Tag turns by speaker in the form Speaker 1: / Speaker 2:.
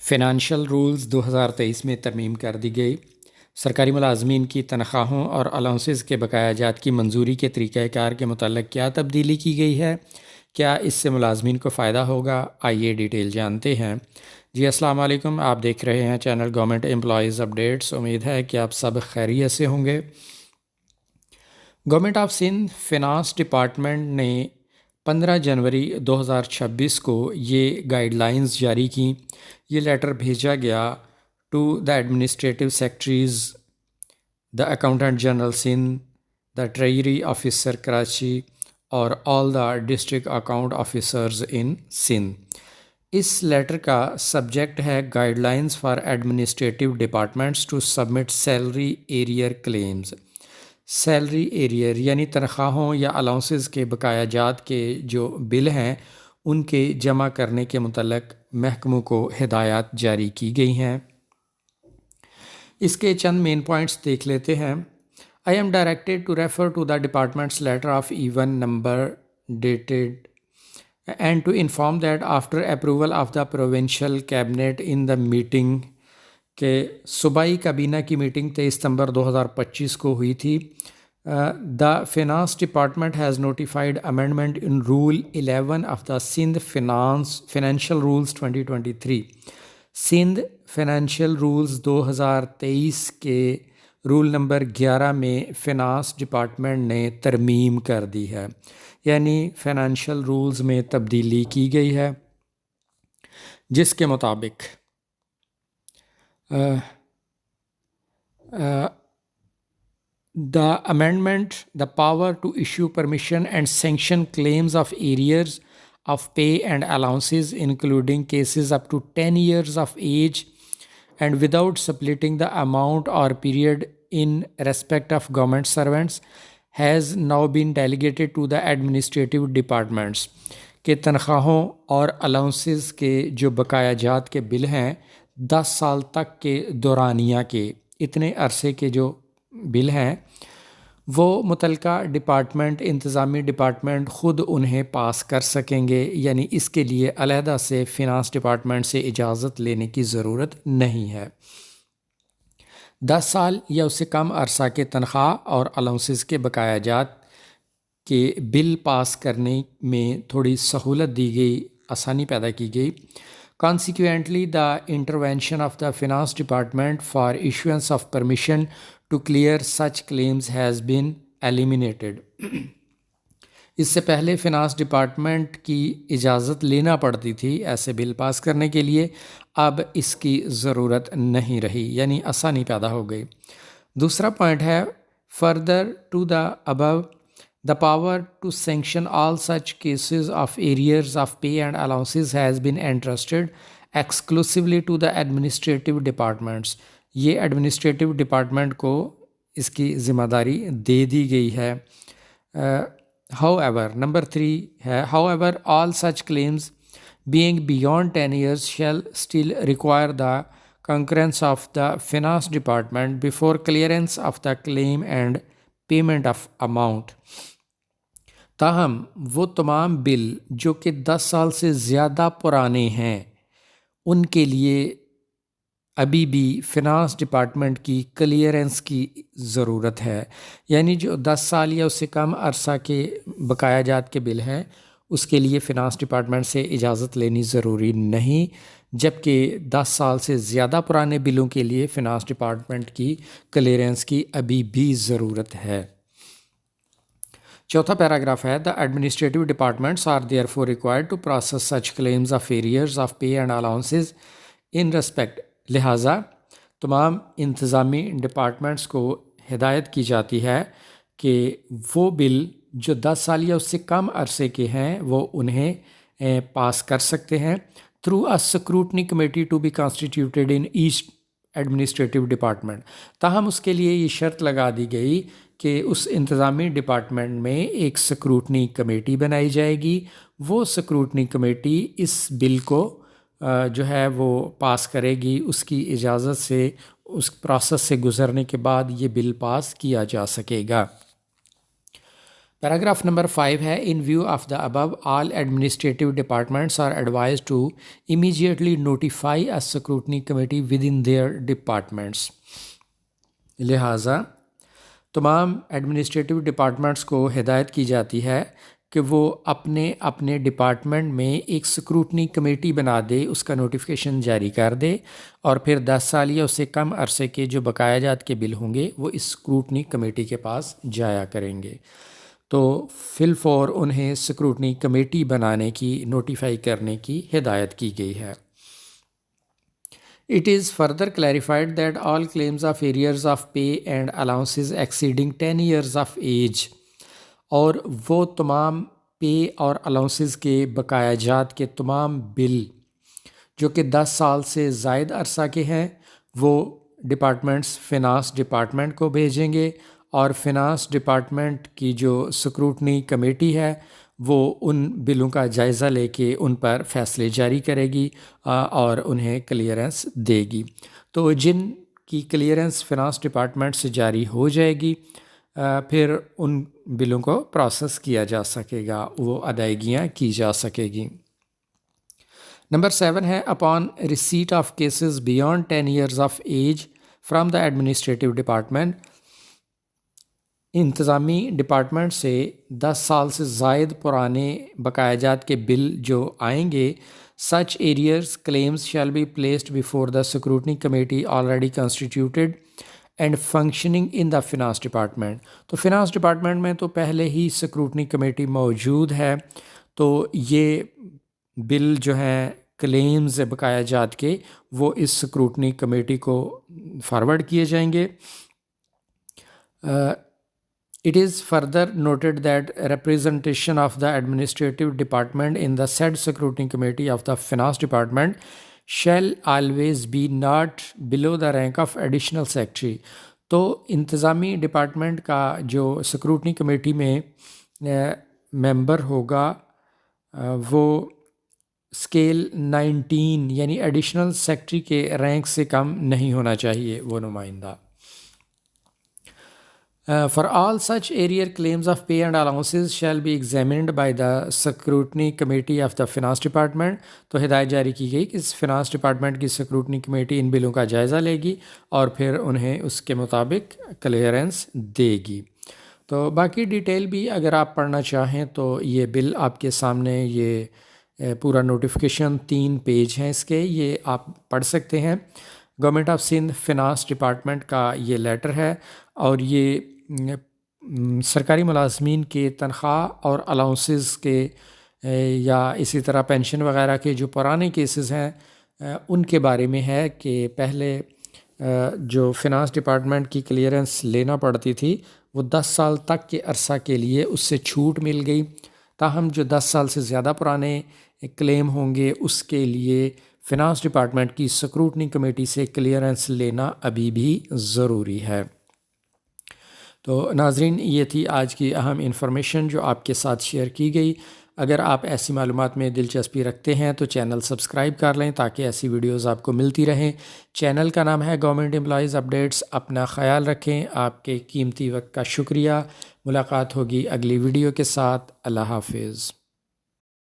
Speaker 1: Financial rules 2023 میں ترمیم کر دی گئی۔ سرکاری ملازمین کی تنخواہوں اور الاؤنسز کے بقایا جات کی منظوری کے طریقہ کار کے متعلق کیا تبدیلی کی گئی ہے؟ کیا اس سے ملازمین کو فائدہ ہوگا؟ آئیے ڈیٹیل جانتے ہیں۔ جی السلام علیکم، آپ دیکھ رہے ہیں چینل گورنمنٹ امپلائیز اپڈیٹس۔ امید ہے کہ آپ سب خیریت سے ہوں گے۔ Government of Sindh finance department نے 15 جنوری 2026 کو یہ گائیڈ لائنز جاری کیں۔ یہ لیٹر بھیجا گیا to the administrative secretaries, the accountant general Sindh, the treasury officer Karachi اور all the district account officers in Sindh. اس لیٹر کا سبجیکٹ ہے guidelines for administrative departments to submit salary arrear claims. Salary arrear یعنی تنخواہوں یا allowances کے بقایا جات کے جو بل ہیں ان کے جمع کرنے کے متعلق محکموں کو ہدایات جاری کی گئی ہیں۔ اس کے چند مین پوائنٹس دیکھ لیتے ہیں۔ I am directed to refer to the department's letter of even number dated and to inform that after approval of the provincial cabinet in the meeting کہ صوبائی کابینہ کی میٹنگ 23 ستمبر 2025 کو ہوئی تھی، the finance department has notified amendment in rule 11 of the Sindh financial rules 2023۔ Sindh financial rules 2023 کے roll number 11 میں finance department نے ترمیم کر دی ہے، یعنی فنانشل رولز میں تبدیلی کی گئی ہے، جس کے مطابق the amendment, the power to issue permission and sanction claims of arrears of pay and allowances, including cases up to 10 years of age and without splitting the amount or period in respect of government servants, has now been delegated to the administrative departments۔ کہ تنخواہوں اور allowances کے جو بقایا جات کے بل ہیں 10 سال تک کے دورانیہ کے اتنے عرصے کے جو بل ہیں وہ متعلقہ ڈپارٹمنٹ، انتظامی ڈپارٹمنٹ خود انہیں پاس کر سکیں گے، یعنی اس کے لیے علیحدہ سے فنانس ڈپارٹمنٹ سے اجازت لینے کی ضرورت نہیں ہے۔ 10 سال یا اس سے کم عرصہ کے تنخواہ اور الاؤنسز کے بقایا جات کے بل پاس کرنے میں تھوڑی سہولت دی گئی، آسانی پیدا کی گئی۔ Consequently, the intervention of the finance department for issuance of permission to clear such claims has been eliminated۔ اس سے پہلے فنانس ڈپارٹمنٹ کی اجازت لینا پڑتی تھی ایسے بل پاس کرنے کے لیے، اب اس کی ضرورت نہیں رہی، یعنی آسانی پیدا ہو گئی۔ دوسرا پوائنٹ ہے further to the above, the power to sanction all such cases of arrears of pay and allowances has been entrusted exclusively to the administrative departments۔ یہ ایڈمنسٹریٹو ڈپارٹمنٹ کو اس کی ذمہ داری دے دی گئی ہے۔ However, number 3 ہے however all such claims being beyond 10 years shall still require the concurrence of the finance department before clearance of the claim and payment of amount۔ تاہم وہ تمام بل جو کہ 10 سال سے زیادہ پرانے ہیں ان کے لیے ابھی بھی فنانس ڈپارٹمنٹ کی کلیئرنس کی ضرورت ہے، یعنی جو 10 سال یا اس سے کم عرصہ کے بقایا جات کے بل ہیں اس کے لیے فنانس ڈپارٹمنٹ سے اجازت لینی ضروری نہیں، جبکہ 10 سال سے زیادہ پرانے بلوں کے لیے فنانس ڈپارٹمنٹ کی کلیئرنس کی ابھی بھی ضرورت ہے۔ چوتھا پیراگراف ہے the administrative departments are therefore required to process such claims of arrears of pay and allowances in respect۔ لہٰذا تمام انتظامی ڈپارٹمنٹس کو ہدایت کی جاتی ہے کہ وہ بل جو 10 سال یا اس سے کم عرصے کے ہیں وہ انہیں پاس کر سکتے ہیں through a scrutiny committee to be constituted in each administrative department۔ تاہم اس کے لیے یہ شرط لگا دی گئی کہ اس انتظامی ڈپارٹمنٹ میں ایک سکروٹنی کمیٹی بنائی جائے گی، وہ سکروٹنی کمیٹی اس بل کو جو ہے وہ پاس کرے گی، اس کی اجازت سے اس پروسیس سے گزرنے کے بعد یہ بل پاس کیا جا سکے گا۔ پیراگراف نمبر 5 ہے in view of the above all administrative departments are advise to immediately notify a scrutiny committee within their departments. لہٰذا تمام ایڈمنسٹریٹو ڈپارٹمنٹس کو ہدایت کی جاتی ہے کہ وہ اپنے اپنے ڈپارٹمنٹ میں ایک سکروٹنی کمیٹی بنا دے، اس کا نوٹیفیکیشن جاری کر دے، اور پھر 10 سال یا اس سے کم عرصے کے جو بقایا جات کے بل ہوں گے وہ اس سکروٹنی کمیٹی کے پاس جایا کریں گے. تو فی الفور انہیں سکروٹنی کمیٹی بنانے کی، نوٹیفائی کرنے کی ہدایت کی گئی ہے. It is further clarified that all claims of arrears of pay and allowances exceeding 10 years of age اور وہ تمام پے اور الاؤنسز کے بقایا جات کے تمام بل جو کہ 10 سال سے زائد عرصہ کے ہیں وہ ڈپارٹمنٹس فنانس ڈپارٹمنٹ کو بھیجیں گے، اور فنانس ڈپارٹمنٹ کی جو سکروٹنی کمیٹی ہے وہ ان بلوں کا جائزہ لے کے ان پر فیصلے جاری کرے گی اور انہیں کلیئرنس دے گی. تو جن کی کلیئرنس فنانس ڈپارٹمنٹ سے جاری ہو جائے گی پھر ان بلوں کو پروسیس کیا جا سکے گا، وہ ادائیگیاں کی جا سکے گی. نمبر 7 ہے upon receipt of cases beyond 10 years of age from the administrative department. انتظامی ڈپارٹمنٹ سے 10 سال سے زائد پرانے بقایا جات کے بل جو آئیں گے، such arrears claims shall be placed before the scrutiny committee already constituted and functioning in the finance department. تو فنانس ڈپارٹمنٹ میں تو پہلے ہی سکروٹنی کمیٹی موجود ہے، تو یہ بل جو ہیں کلیمز بقایا جات کے وہ اس سکروٹنی کمیٹی کو فارورڈ کیے جائیں گے. It is further noted that representation of the administrative department in the said scrutiny committee of the finance department shall always be not below the rank of additional secretary. تو انتظامی department کا جو scrutiny committee میں ممبر ہوگا وہ scale 19 یعنی additional secretary کے rank سے کم نہیں ہونا چاہیے وہ نمائندہ. For all such arrear claims of pay and allowances shall be examined by the scrutiny committee of the finance department. تو ہدایت جاری کی گئی کہ اس فنانس ڈپارٹمنٹ کی سکروٹنی کمیٹی ان بلوں کا جائزہ لے گی اور پھر انہیں اس کے مطابق کلیئرنس دے گی. تو باقی ڈیٹیل بھی اگر آپ پڑھنا چاہیں تو یہ بل آپ کے سامنے، یہ پورا نوٹیفیکیشن 3 پیج ہیں اس کے، یہ آپ پڑھ سکتے ہیں. Government of Sindh finance department کا یہ لیٹر ہے، اور یہ سرکاری ملازمین کے تنخواہ اور الاؤنسز کے یا اسی طرح پینشن وغیرہ کے جو پرانے کیسز ہیں ان کے بارے میں ہے کہ پہلے جو فنانس ڈپارٹمنٹ کی کلیئرنس لینا پڑتی تھی وہ 10 سال تک کے عرصہ کے لیے اس سے چھوٹ مل گئی، تاہم جو 10 سال سے زیادہ پرانے کلیم ہوں گے اس کے لیے فنانس ڈپارٹمنٹ کی سکروٹنی کمیٹی سے کلیئرنس لینا ابھی بھی ضروری ہے. تو ناظرین یہ تھی آج کی اہم انفارمیشن جو آپ کے ساتھ شیئر کی گئی. اگر آپ ایسی معلومات میں دلچسپی رکھتے ہیں تو چینل سبسکرائب کر لیں تاکہ ایسی ویڈیوز آپ کو ملتی رہیں. چینل کا نام ہے گورنمنٹ امپلائیز اپڈیٹس. اپنا خیال رکھیں. آپ کے قیمتی وقت کا شکریہ. ملاقات ہوگی اگلی ویڈیو کے ساتھ. اللہ حافظ.